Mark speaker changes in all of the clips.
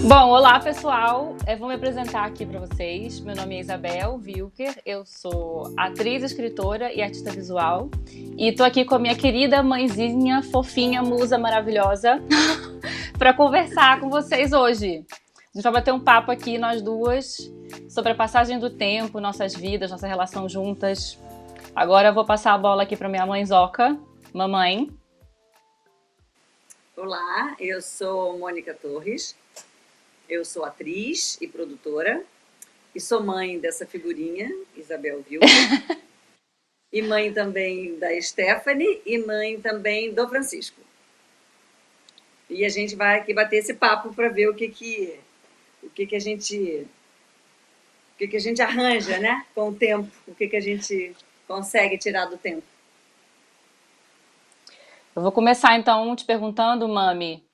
Speaker 1: Bom, olá pessoal, vou me apresentar aqui para vocês. Meu nome é Isabel Wilker, eu sou atriz, escritora e artista visual. E tô aqui com a minha querida mãezinha, fofinha, musa maravilhosa, para conversar com vocês hoje. A gente vai bater um papo aqui, nós duas, sobre a passagem do tempo, nossas vidas, nossa relação juntas. Agora eu vou passar a bola aqui para minha mãezoca. Mamãe.
Speaker 2: Olá, eu sou Mônica Torres. Eu sou atriz e produtora e sou mãe dessa figurinha, Isabel Wilker, e mãe também da Stephanie e mãe também do Francisco. E a gente vai aqui bater esse papo para ver o que a gente arranja, né, com o tempo, o que a gente consegue tirar do tempo.
Speaker 1: Eu vou começar então te perguntando, Mami,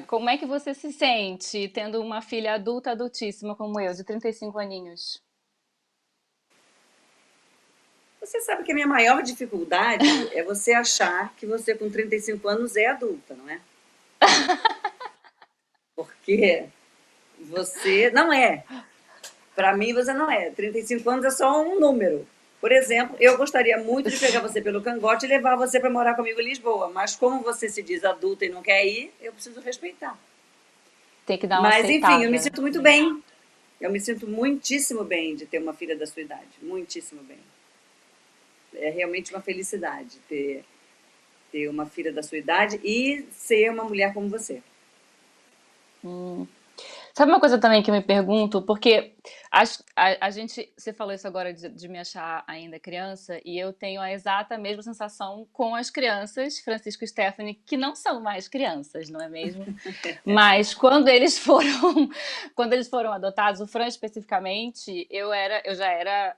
Speaker 1: como é que você se sente tendo uma filha adulta, adultíssima como eu, de 35 aninhos?
Speaker 2: Você sabe que a minha maior dificuldade é você achar que você com 35 anos é adulta, não é? Porque você não é. Para mim, você não é. 35 anos é só um número. Por exemplo, eu gostaria muito de pegar você pelo cangote e levar você para morar comigo em Lisboa. Mas como você se diz adulta e não quer ir, eu preciso respeitar.
Speaker 1: Tem que dar uma
Speaker 2: Mas,
Speaker 1: aceitada.
Speaker 2: enfim, eu me sinto muito bem. Eu me sinto muitíssimo bem de ter uma filha da sua idade. Muitíssimo bem. É realmente uma felicidade ter uma filha da sua idade e ser uma mulher como você.
Speaker 1: Sabe uma coisa também que eu me pergunto? Porque a gente, você falou isso agora de me achar ainda criança, e eu tenho a exata mesma sensação com as crianças, Francisco e Stephanie, que não são mais crianças, não é mesmo? Mas quando eles foram, quando eles foram adotados, o Fran especificamente, eu já era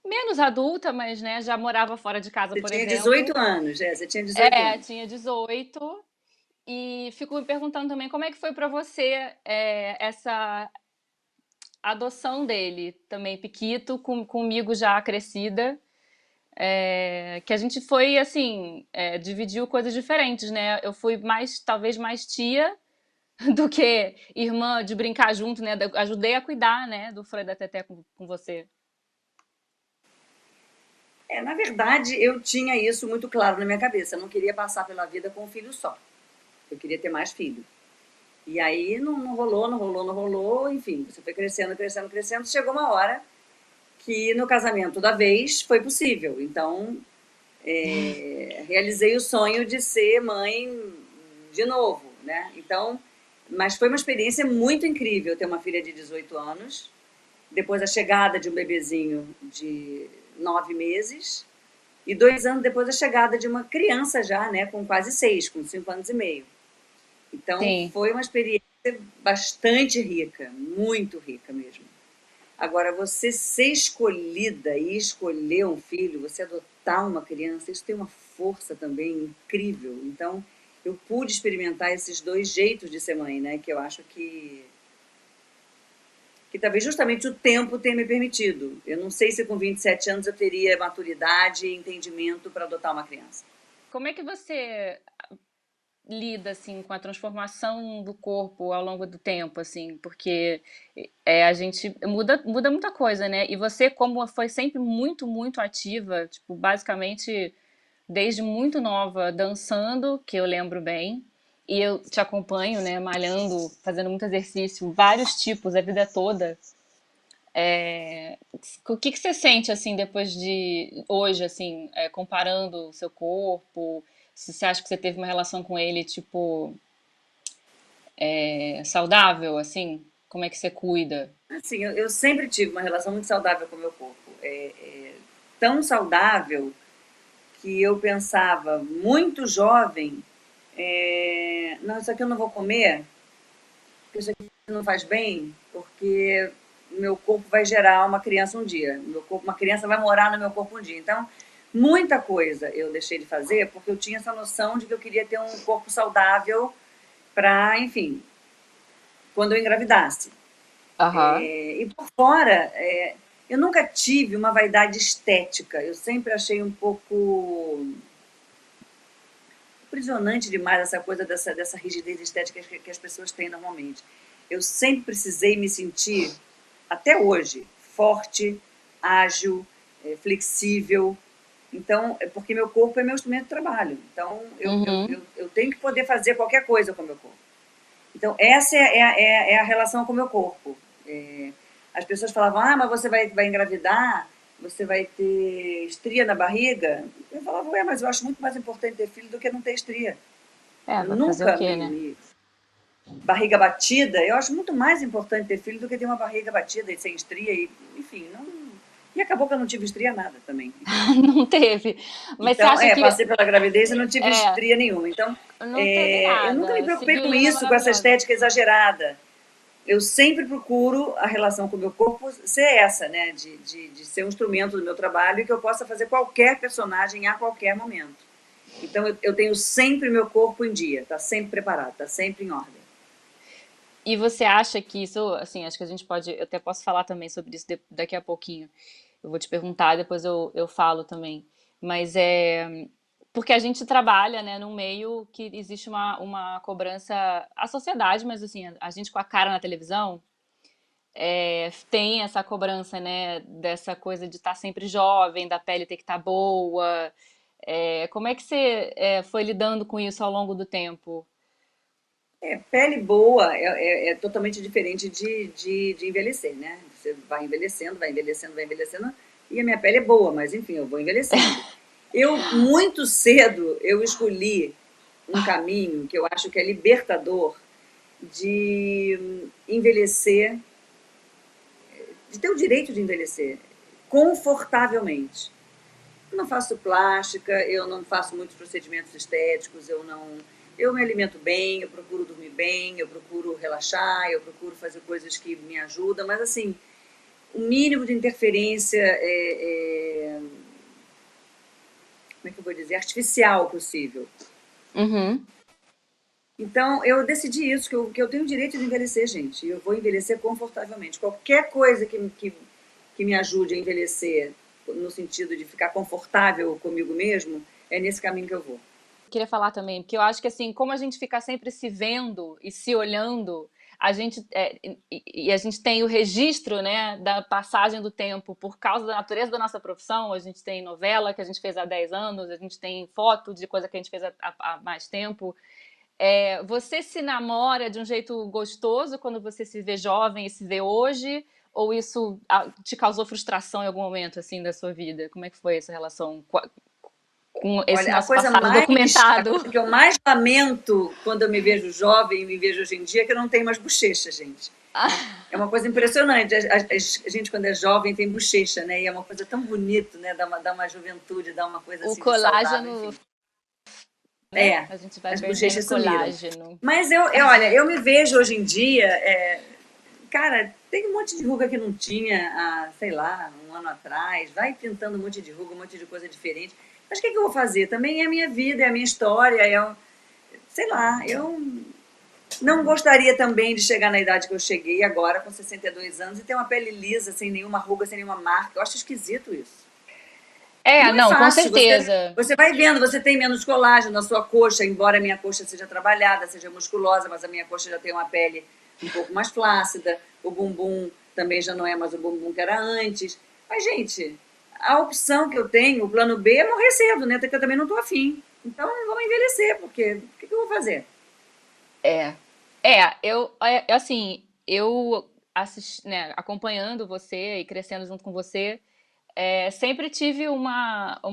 Speaker 1: menos adulta, mas né, já morava fora de casa,
Speaker 2: Você
Speaker 1: por
Speaker 2: tinha
Speaker 1: exemplo.
Speaker 2: 18 anos, você tinha 18 anos.
Speaker 1: Tinha 18. E fico me perguntando também como é que foi para você essa adoção dele, também Piquito, comigo já crescida, que a gente foi assim, dividiu coisas diferentes, né? Eu fui talvez mais tia do que irmã de brincar junto, né? Ajudei a cuidar, né, do Fran e da Teté com você.
Speaker 2: Na verdade, eu tinha isso muito claro na minha cabeça. Eu não queria passar pela vida com um filho só. Eu queria ter mais filho. E aí não rolou. Enfim, você foi crescendo. Chegou uma hora que no casamento da vez foi possível. Então, realizei o sonho de ser mãe de novo, né? Então, mas foi uma experiência muito incrível ter uma filha de 18 anos, depois da chegada de um bebezinho de 9 meses, e 2 anos depois da chegada de uma criança já, né, com quase 6, com 5 anos e meio. Então,
Speaker 1: Sim.
Speaker 2: foi uma experiência bastante rica, muito rica mesmo. Agora, você ser escolhida e escolher um filho, você adotar uma criança, isso tem uma força também incrível. Então, eu pude experimentar esses dois jeitos de ser mãe, né? Que eu acho que talvez justamente o tempo tenha me permitido. Eu não sei se com 27 anos eu teria maturidade e entendimento para adotar uma criança.
Speaker 1: Como é que você lida assim com a transformação do corpo ao longo do tempo, assim, porque a gente muda muita coisa, né? E você, como foi sempre muito ativa, tipo, basicamente desde muito nova dançando, que eu lembro bem, e eu te acompanho, né, malhando, fazendo muito exercício, vários tipos a vida toda. O que você sente assim depois de hoje, assim, comparando o seu corpo? Se você acha que você teve uma relação com ele, tipo, saudável, assim? Como é que você cuida?
Speaker 2: Assim, eu sempre tive uma relação muito saudável com o meu corpo. Tão saudável que eu pensava, muito jovem, não, isso aqui eu não vou comer, porque isso aqui não faz bem, porque meu corpo vai gerar uma criança um dia. Uma criança vai morar no meu corpo um dia. Então, muita coisa eu deixei de fazer porque eu tinha essa noção de que eu queria ter um corpo saudável para, enfim, quando eu engravidasse.
Speaker 1: Aham.
Speaker 2: E por fora, eu nunca tive uma vaidade estética. Eu sempre achei um pouco aprisionante demais essa coisa dessa rigidez estética que as pessoas têm normalmente. Eu sempre precisei me sentir, até hoje, forte, ágil, flexível. Então, porque meu corpo é meu instrumento de trabalho. Então, eu tenho que poder fazer qualquer coisa com o meu corpo. Então, essa é a relação com o meu corpo. As pessoas falavam, mas você vai engravidar, você vai ter estria na barriga. Eu falava, mas eu acho muito mais importante ter filho do que não ter estria. Eu
Speaker 1: Vai fazer o
Speaker 2: nunca
Speaker 1: quê, né?
Speaker 2: Barriga batida, eu acho muito mais importante ter filho do que ter uma barriga batida e sem estria, enfim, não. E acabou que eu não tive estria nada também.
Speaker 1: Não teve. Mas
Speaker 2: então,
Speaker 1: você acha que...
Speaker 2: passei pela gravidez e não tive estria nenhuma. Então,
Speaker 1: não teve nada.
Speaker 2: eu nunca me preocupei
Speaker 1: Seguiu
Speaker 2: com
Speaker 1: linda,
Speaker 2: isso, com essa estética exagerada. Eu sempre procuro a relação com o meu corpo ser essa, né? De ser um instrumento do meu trabalho e que eu possa fazer qualquer personagem a qualquer momento. Então, eu tenho sempre meu corpo em dia, está sempre preparado, está sempre em ordem.
Speaker 1: E você acha que isso, assim, acho que a gente pode, eu até posso falar também sobre isso daqui a pouquinho. Eu vou te perguntar, depois eu falo também. Mas porque a gente trabalha, né, num meio que existe uma cobrança à sociedade, mas assim, a gente com a cara na televisão tem essa cobrança, né, dessa coisa de estar sempre jovem, da pele ter que estar boa. Como é que você foi lidando com isso ao longo do tempo?
Speaker 2: Pele boa é totalmente diferente de envelhecer, né? Você vai envelhecendo, vai envelhecendo, vai envelhecendo, e a minha pele é boa, mas enfim, eu vou envelhecendo. Muito cedo, eu escolhi um caminho que eu acho que é libertador de envelhecer, de ter o direito de envelhecer confortavelmente. Eu não faço plástica, eu não faço muitos procedimentos estéticos, eu me alimento bem, eu procuro dormir bem, eu procuro relaxar, eu procuro fazer coisas que me ajudam, mas assim, o mínimo de interferência como é que eu vou dizer, artificial possível.
Speaker 1: Uhum.
Speaker 2: Então, eu decidi isso, que eu tenho o direito de envelhecer, gente, e eu vou envelhecer confortavelmente. Qualquer coisa que me ajude a envelhecer, no sentido de ficar confortável comigo mesmo, é nesse caminho que eu vou.
Speaker 1: Queria falar também, porque eu acho que assim, como a gente fica sempre se vendo e se olhando, a gente e a gente tem o registro, né, da passagem do tempo por causa da natureza da nossa profissão. A gente tem novela que a gente fez há 10 anos, a gente tem foto de coisa que a gente fez há mais tempo. Você se namora de um jeito gostoso quando você se vê jovem e se vê hoje? Ou isso te causou frustração em algum momento assim da sua vida? Como é que foi essa relação com esse
Speaker 2: Olha,
Speaker 1: nosso passado documentado?
Speaker 2: a coisa que eu mais lamento quando eu me vejo jovem e me vejo hoje em dia é que eu não tenho mais bochecha, gente. É uma coisa impressionante. A gente, quando é jovem, tem bochecha, né? E é uma coisa tão bonita, né? Dá uma juventude, dá uma coisa
Speaker 1: O
Speaker 2: assim de saudável,
Speaker 1: colágeno,
Speaker 2: enfim.
Speaker 1: né? A gente vai
Speaker 2: As
Speaker 1: perdendo
Speaker 2: bochechas sumiram.
Speaker 1: colágeno.
Speaker 2: Mas olha, eu me vejo hoje em dia, cara, tem um monte de ruga que não tinha há, sei lá, um ano atrás. Vai pintando um monte de ruga, um monte de coisa diferente. Mas o que eu vou fazer? Também é a minha vida, é a minha história, sei lá, eu não gostaria também de chegar na idade que eu cheguei agora, com 62 anos, e ter uma pele lisa, sem nenhuma ruga, sem nenhuma marca. Eu acho esquisito isso. Não é
Speaker 1: Não, com
Speaker 2: fácil.
Speaker 1: certeza.
Speaker 2: Você vai vendo, você tem menos colágeno na sua coxa, embora a minha coxa seja trabalhada, seja musculosa, mas a minha coxa já tem uma pele um pouco mais flácida. O bumbum também já não é mais o bumbum que era antes. Mas, gente, a opção que eu tenho, o plano B, é morrer cedo, né? Porque eu também não estou afim. Então, vamos envelhecer, porque o que eu vou fazer?
Speaker 1: Assim, eu assisti, né, acompanhando você e crescendo junto com você, sempre tive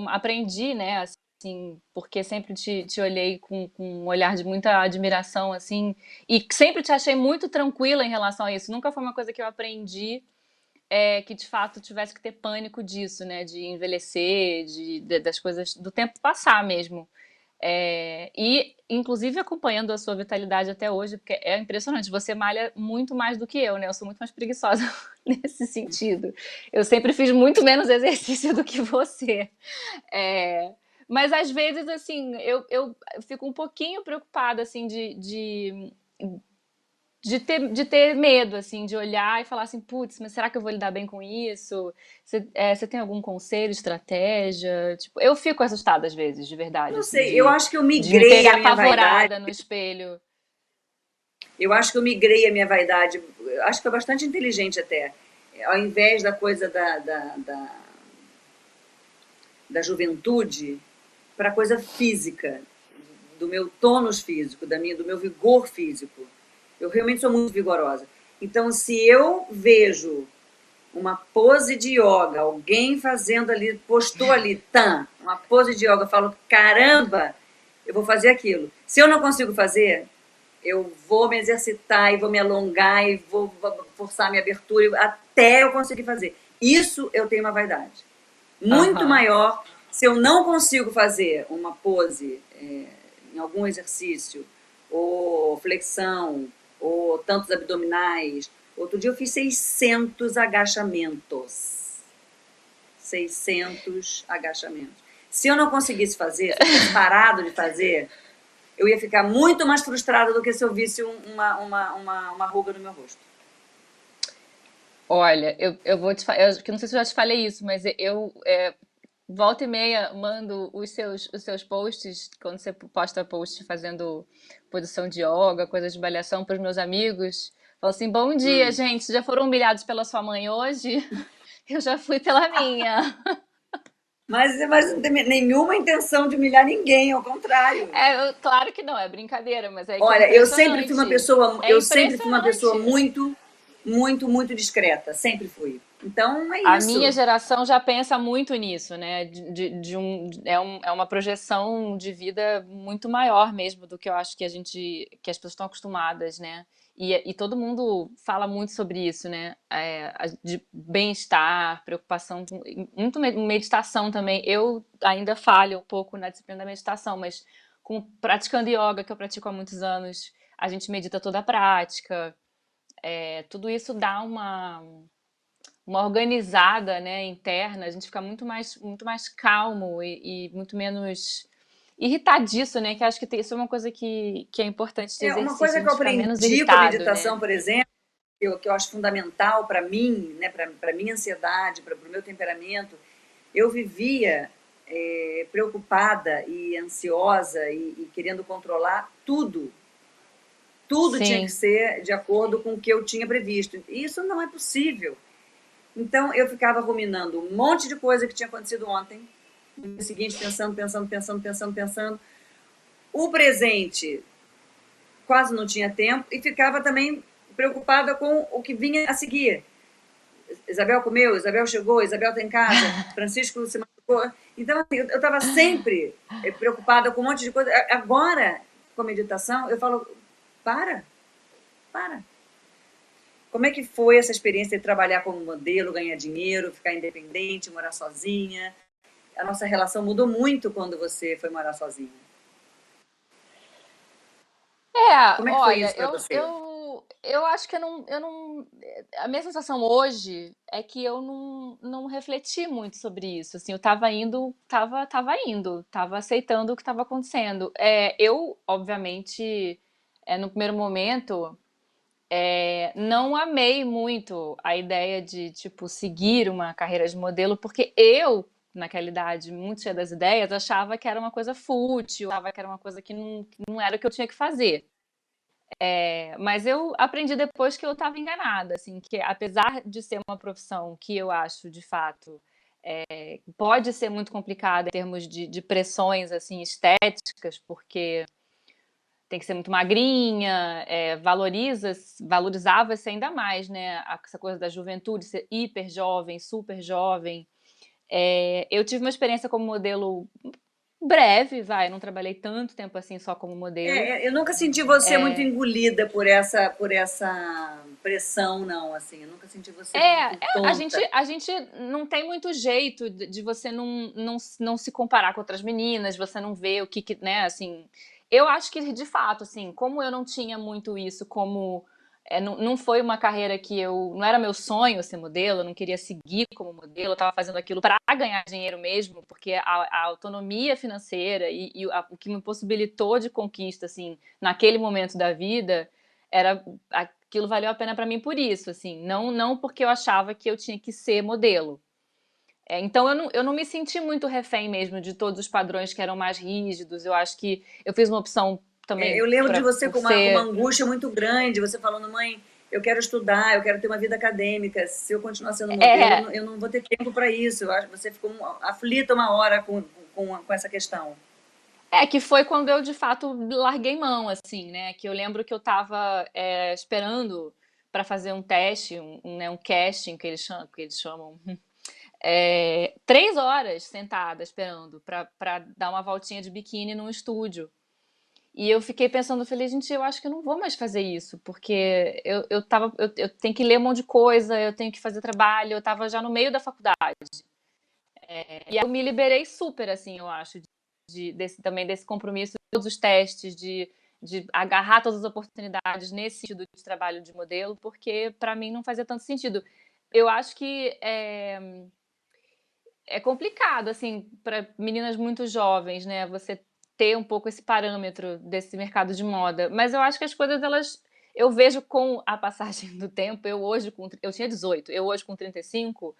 Speaker 1: aprendi, né, assim, porque sempre te olhei com um olhar de muita admiração, assim, e sempre te achei muito tranquila em relação a isso. Nunca foi uma coisa que eu aprendi que de fato tivesse que ter pânico disso, né, de envelhecer, das coisas do tempo passar mesmo. E, inclusive, acompanhando a sua vitalidade até hoje, porque é impressionante, você malha muito mais do que eu, né? Eu sou muito mais preguiçosa nesse sentido. Eu sempre fiz muito menos exercício do que você. Mas, às vezes, assim, eu fico um pouquinho preocupada, assim, de ter medo, assim, de olhar e falar assim, putz, mas será que eu vou lidar bem com isso? Você tem algum conselho, estratégia? Tipo, eu fico assustada às vezes, de verdade,
Speaker 2: Não
Speaker 1: assim,
Speaker 2: sei, eu acho que eu
Speaker 1: de me
Speaker 2: migrei a
Speaker 1: pegar
Speaker 2: minha vaidade.
Speaker 1: apavorada no espelho.
Speaker 2: Eu acho que eu migrei a minha vaidade. Eu acho que foi bastante inteligente até. Ao invés da coisa da juventude, para a coisa física, do meu tônus físico, do meu vigor físico. Eu realmente sou muito vigorosa. Então, se eu vejo uma pose de yoga, alguém fazendo ali, postou ali, uma pose de yoga, eu falo, caramba, eu vou fazer aquilo. Se eu não consigo fazer, eu vou me exercitar e vou me alongar e vou forçar a minha abertura até eu conseguir fazer. Isso eu tenho uma vaidade. Muito
Speaker 1: Aham.
Speaker 2: maior se eu não consigo fazer uma pose em algum exercício, ou flexão, ou tantos abdominais. Outro dia eu fiz 600 agachamentos. 600 agachamentos. Se eu não conseguisse fazer, se eu tivesse parado de fazer, eu ia ficar muito mais frustrada do que se eu visse uma ruga no meu rosto.
Speaker 1: Olha, eu vou te falar, eu que não sei se eu já te falei isso, mas eu volta e meia mando os seus posts, quando você posta post fazendo posição de yoga, coisas de balhação para os meus amigos. Falo assim, bom dia,
Speaker 2: Hum.
Speaker 1: gente, já foram humilhados pela sua mãe hoje? Eu já fui pela minha.
Speaker 2: Mas não tem nenhuma intenção de humilhar ninguém, ao contrário.
Speaker 1: Claro que não, é brincadeira, mas é que é
Speaker 2: Olha,
Speaker 1: impressionante. É
Speaker 2: eu sempre fui uma pessoa
Speaker 1: impressionante.
Speaker 2: muito discreta, sempre fui. Então é
Speaker 1: A minha
Speaker 2: isso.
Speaker 1: geração já pensa muito nisso, né? É uma projeção de vida muito maior mesmo do que eu acho que que as pessoas estão acostumadas, né? E todo mundo fala muito sobre isso, né? De bem-estar, preocupação, muito meditação também. Eu ainda falho um pouco na disciplina da meditação, mas praticando yoga, que eu pratico há muitos anos, a gente medita toda a prática. Tudo isso dá uma organizada, né, interna, a gente fica muito mais calmo e muito menos irritadiço, né? Que acho que isso é uma coisa que é importante de
Speaker 2: É uma
Speaker 1: exercício,
Speaker 2: coisa
Speaker 1: a
Speaker 2: que eu
Speaker 1: gente ficar menos
Speaker 2: aprendi com a
Speaker 1: irritado, né?
Speaker 2: meditação, por exemplo, que eu acho fundamental para mim, né, para minha ansiedade, para o meu temperamento, eu vivia preocupada e ansiosa e querendo controlar tudo. Tudo tinha que
Speaker 1: Sim.
Speaker 2: ser de acordo com o que eu tinha previsto. E isso não é possível. Então eu ficava ruminando um monte de coisa que tinha acontecido ontem, no dia seguinte pensando. O presente quase não tinha tempo e ficava também preocupada com o que vinha a seguir. Isabel comeu, Isabel chegou, Isabel está em casa, Francisco se machucou. Então, assim, eu estava sempre preocupada com um monte de coisa. Agora, com a meditação, eu falo, para, para. Como é que foi essa experiência de trabalhar como modelo, ganhar dinheiro, ficar independente, morar sozinha? A nossa relação mudou muito quando você foi morar sozinha. Como é que foi
Speaker 1: Olha,
Speaker 2: isso para você?
Speaker 1: eu acho que eu não. A minha sensação hoje é que eu não refleti muito sobre isso. Assim, eu tava aceitando o que estava acontecendo. Eu, obviamente, no primeiro momento, não amei muito a ideia de, tipo, seguir uma carreira de modelo, porque eu, naquela idade, muito cheia das ideias, achava que era uma coisa fútil, achava que era uma coisa que não era o que eu tinha que fazer. Mas eu aprendi depois que eu estava enganada, assim, que apesar de ser uma profissão que eu acho, de fato, pode ser muito complicada em termos de pressões, assim, estéticas, porque tem que ser muito magrinha, valorizava-se ainda mais, né, essa coisa da juventude, ser hiper jovem, super jovem. Eu tive uma experiência como modelo breve, vai, não trabalhei tanto tempo assim só como modelo.
Speaker 2: Eu nunca senti você muito engolida por essa pressão, não, assim. Eu nunca senti você muito tonta.
Speaker 1: A gente não tem muito jeito de você não se comparar com outras meninas, você não vê né, assim. Eu acho que, de fato, assim, como eu não tinha muito isso, como não foi uma carreira que não era meu sonho ser modelo, eu não queria seguir como modelo, eu estava fazendo aquilo para ganhar dinheiro mesmo, porque a autonomia financeira o que me possibilitou de conquista, assim, naquele momento da vida, aquilo valeu a pena para mim por isso, assim, não porque eu achava que eu tinha que ser modelo. Então eu não me senti muito refém mesmo de todos os padrões que eram mais rígidos. Eu acho que eu fiz uma opção
Speaker 2: Eu
Speaker 1: também
Speaker 2: lembro de você
Speaker 1: por
Speaker 2: com uma
Speaker 1: ser.
Speaker 2: angústia muito grande, você falando, mãe, eu quero estudar, eu quero ter uma vida acadêmica, se eu continuar sendo modelo,
Speaker 1: É,
Speaker 2: eu não vou ter tempo para isso. Eu acho que você ficou aflita uma hora com essa questão.
Speaker 1: que foi quando eu de fato larguei mão, assim, né? Que eu lembro que eu tava esperando para fazer um teste, né, um casting que eles chamam, 3 horas sentada esperando para dar uma voltinha de biquíni num estúdio. E eu fiquei pensando, eu falei, gente, eu acho que eu não vou mais fazer isso, porque eu tenho que ler um monte de coisa, eu tenho que fazer trabalho, eu tava já no meio da faculdade. E aí eu me liberei super, assim, eu acho, também desse compromisso, de todos os testes, de agarrar todas as oportunidades nesse sentido de trabalho de modelo, porque para mim não fazia tanto sentido. Eu acho que é complicado, assim, para meninas muito jovens, né? Você ter um pouco esse parâmetro desse mercado de moda. Mas eu acho que as coisas, elas. Eu vejo com a passagem do tempo, eu tinha 18, eu hoje com 35,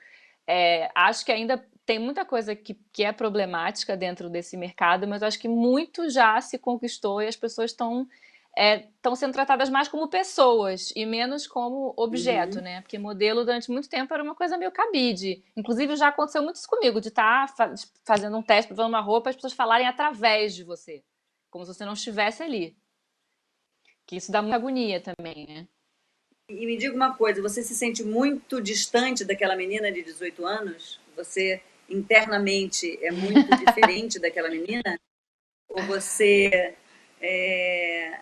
Speaker 1: acho que ainda tem muita coisa que é problemática dentro desse mercado, mas eu acho que muito já se conquistou e as pessoas estão sendo tratadas mais como pessoas e menos como objeto,
Speaker 2: Uhum.
Speaker 1: né? Porque modelo durante muito tempo era uma coisa meio cabide. Inclusive já aconteceu muito isso comigo, de estar fazendo um teste, provando uma roupa, as pessoas falarem através de você, como se você não estivesse ali. Que isso dá muita agonia também, né?
Speaker 2: E me diga uma coisa, você se sente muito distante daquela menina de 18 anos? Você internamente é muito diferente daquela menina? Ou você é,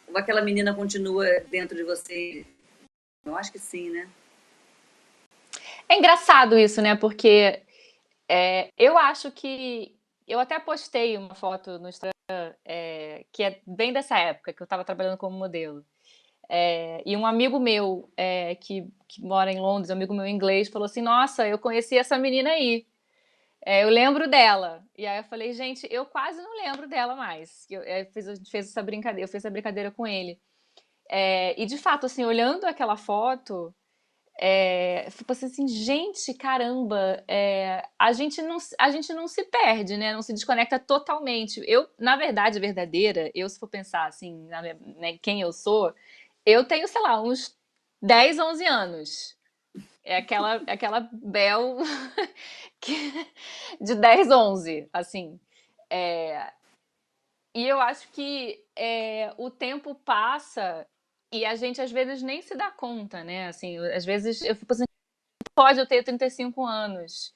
Speaker 2: ou aquela menina continua dentro de você? Eu acho que sim, né?
Speaker 1: É engraçado isso, né? Porque eu acho que. Eu até postei uma foto no Instagram que é bem dessa época, que eu estava trabalhando como modelo. E um amigo meu que mora em Londres, um amigo meu inglês, falou assim: Nossa, eu conheci essa menina aí. Eu lembro dela. E aí eu falei: Gente, eu quase não lembro dela mais. A gente fez essa brincadeira, eu fiz essa brincadeira com ele. E de fato, assim, olhando aquela foto. Fico assim, gente, caramba, a gente não se perde, né? Não se desconecta totalmente. Eu, na verdade, verdadeira, se for pensar assim, né, quem eu sou, eu tenho, sei lá, uns 10, 11 anos. É aquela Bel que- de 10, 11, assim. É, e eu acho que o tempo passa e a gente às vezes nem se dá conta, né? Assim, às vezes eu fico assim, pode eu ter 35 anos?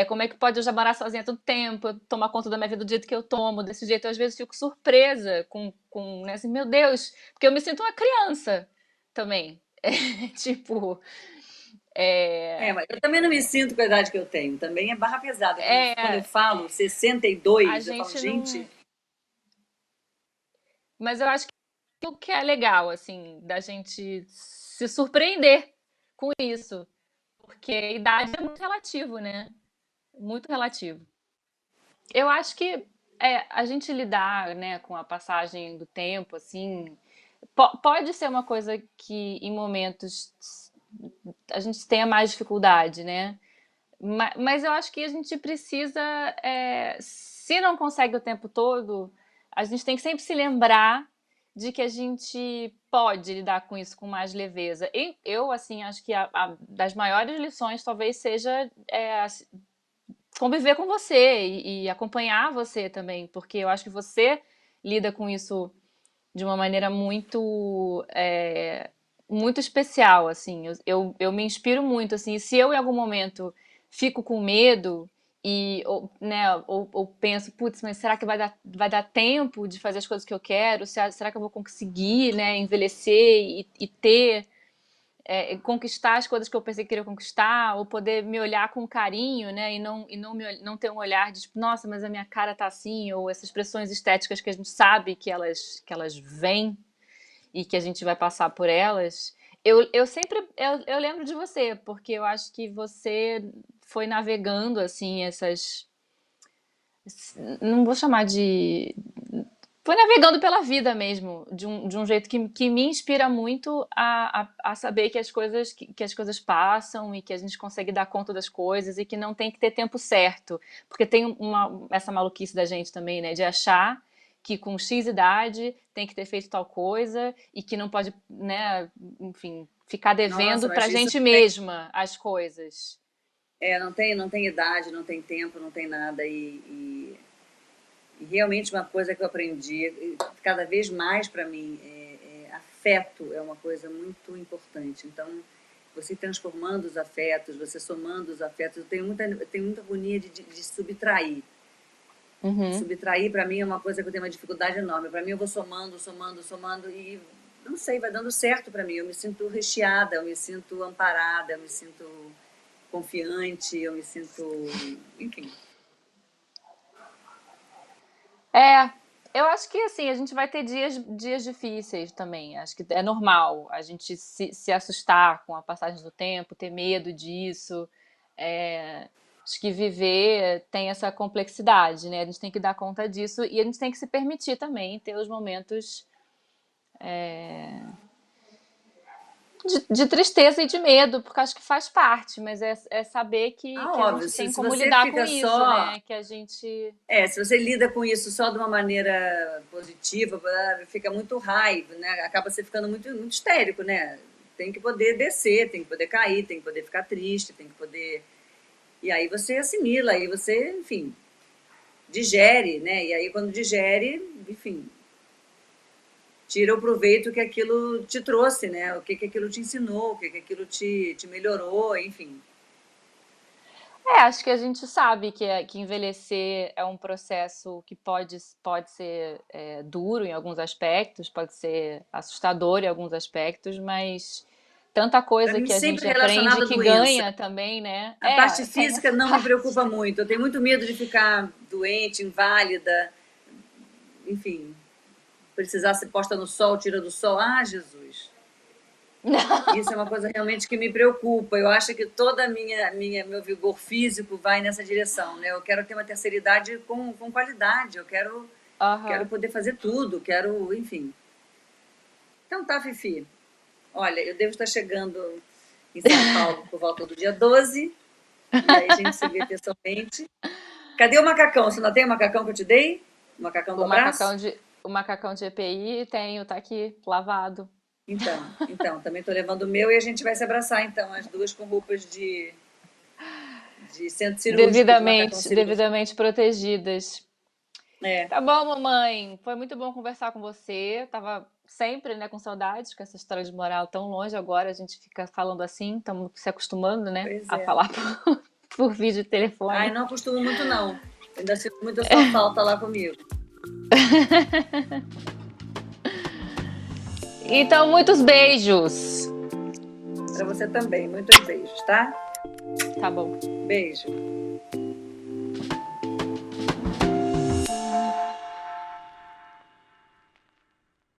Speaker 1: Como é que pode eu já morar sozinha todo tempo, eu tomar conta da minha vida do jeito que eu tomo, desse jeito? Eu às vezes fico surpresa né, assim, meu Deus, porque eu me sinto uma criança também. Tipo, é,
Speaker 2: Mas eu também não me sinto com a idade que eu tenho. Também é barra pesada. Quando eu
Speaker 1: é,
Speaker 2: falo
Speaker 1: a
Speaker 2: 62, eu falo,
Speaker 1: gente
Speaker 2: gente,
Speaker 1: não. Mas eu acho que o que é legal, assim, da gente se surpreender com isso, porque a idade é muito relativo, né? Muito relativo. Eu acho que a gente lidar, né, com a passagem do tempo, assim, pode ser uma coisa que em momentos a gente tenha mais dificuldade, né? Mas eu acho que a gente precisa, se não consegue o tempo todo, a gente tem que sempre se lembrar de que a gente pode lidar com isso com mais leveza. E eu, assim, acho que das maiores lições talvez seja conviver com você e acompanhar você também, porque eu acho que você lida com isso de uma maneira muito especial, assim. Eu me inspiro muito, assim. E se eu em algum momento fico com medo né, ou penso, putz, mas será que vai dar tempo de fazer as coisas que eu quero? Será que eu vou conseguir, né, envelhecer e ter conquistar as coisas que eu pensei que queria conquistar, ou poder me olhar com carinho, né? E não ter um olhar de tipo, nossa, mas a minha cara tá assim, ou essas expressões estéticas que a gente sabe que elas vêm e que a gente vai passar por elas. Eu sempre eu lembro de você, porque eu acho que você foi navegando assim essas. Não vou chamar de Foi navegando pela vida mesmo, de um jeito que me inspira muito a saber que as coisas passam e que a gente consegue dar conta das coisas e que não tem que ter tempo certo. Porque tem essa maluquice da gente também, né? De achar que com X idade tem que ter feito tal coisa e que não pode, né, enfim, ficar
Speaker 2: Nossa,
Speaker 1: devendo
Speaker 2: mas
Speaker 1: pra
Speaker 2: isso
Speaker 1: gente mesma as coisas.
Speaker 2: não tem idade, não tem tempo, não tem nada. E realmente uma coisa que eu aprendi, cada vez mais para mim, afeto é uma coisa muito importante. Então, você transformando os afetos, você somando os afetos, eu tenho muita agonia de subtrair.
Speaker 1: Uhum.
Speaker 2: Subtrair, para mim, é uma coisa que eu tenho uma dificuldade enorme. Para mim, eu vou somando, somando, somando e, não sei, vai dando certo para mim. Eu me sinto recheada, eu me sinto amparada, eu me sinto confiante, eu me sinto, enfim.
Speaker 1: É, eu acho que assim, a gente vai ter dias difíceis também. Acho que é normal a gente se assustar com a passagem do tempo, ter medo disso. É, acho que viver tem essa complexidade, né? A gente tem que dar conta disso e a gente tem que se permitir também ter os momentos de tristeza e de medo, porque acho que faz parte, mas é saber que a
Speaker 2: Óbvio,
Speaker 1: gente tem
Speaker 2: se
Speaker 1: como
Speaker 2: você
Speaker 1: lidar com
Speaker 2: fica
Speaker 1: isso,
Speaker 2: só.
Speaker 1: né? Que a gente.
Speaker 2: Se você lida com isso só de uma maneira positiva, fica muito raiva, né? Acaba você ficando muito, muito histérico, né? Tem que poder descer, tem que poder cair, tem que poder ficar triste, tem que poder. E aí você assimila, aí você, enfim, digere, né? E aí quando digere, enfim, tira o proveito que aquilo te trouxe, né? O que aquilo te ensinou, o que aquilo te melhorou, enfim.
Speaker 1: Acho que a gente sabe que envelhecer é um processo que pode ser duro em alguns aspectos, pode ser assustador em alguns aspectos, mas tanta
Speaker 2: Para
Speaker 1: coisa
Speaker 2: mim,
Speaker 1: que a
Speaker 2: sempre
Speaker 1: gente aprende
Speaker 2: relacionado à
Speaker 1: que
Speaker 2: doença.
Speaker 1: ganha também, né?
Speaker 2: A parte
Speaker 1: Tem
Speaker 2: física
Speaker 1: essa
Speaker 2: não me
Speaker 1: parte.
Speaker 2: preocupa muito. Eu tenho muito medo de ficar doente, inválida, enfim, precisar ser posta no sol, tira do sol. Ah, Jesus. Isso é uma coisa realmente que me preocupa. Eu acho que toda a meu vigor físico vai nessa direção, né? Eu quero ter uma terceira idade com qualidade. Eu quero
Speaker 1: Aham.
Speaker 2: poder fazer tudo. Quero, enfim. Então tá, Fifi. Olha, eu devo estar chegando em São Paulo por volta do dia 12. E aí a gente se vê pessoalmente. Cadê o macacão? Você não tem o macacão que eu te dei? O macacão do abraço?
Speaker 1: O macacão de EPI tenho, tá aqui, lavado.
Speaker 2: Também estou levando o meu e a gente vai se abraçar, então, as duas com roupas de centro cirúrgico, de macacão cirúrgico.
Speaker 1: Devidamente protegidas.
Speaker 2: É,
Speaker 1: Tá bom, mamãe. Foi muito bom conversar com você. Tava sempre, né, com saudades, com essa história de morar tão longe agora. A gente fica falando assim, estamos se acostumando, né,
Speaker 2: pois
Speaker 1: a
Speaker 2: é.
Speaker 1: falar por vídeo e
Speaker 2: Ai,
Speaker 1: telefone.
Speaker 2: não acostumo muito, não. Eu ainda sinto muito a sua falta lá comigo.
Speaker 1: Então, muitos beijos.
Speaker 2: Para você também. Muitos beijos, tá?
Speaker 1: Tá bom.
Speaker 2: Beijo.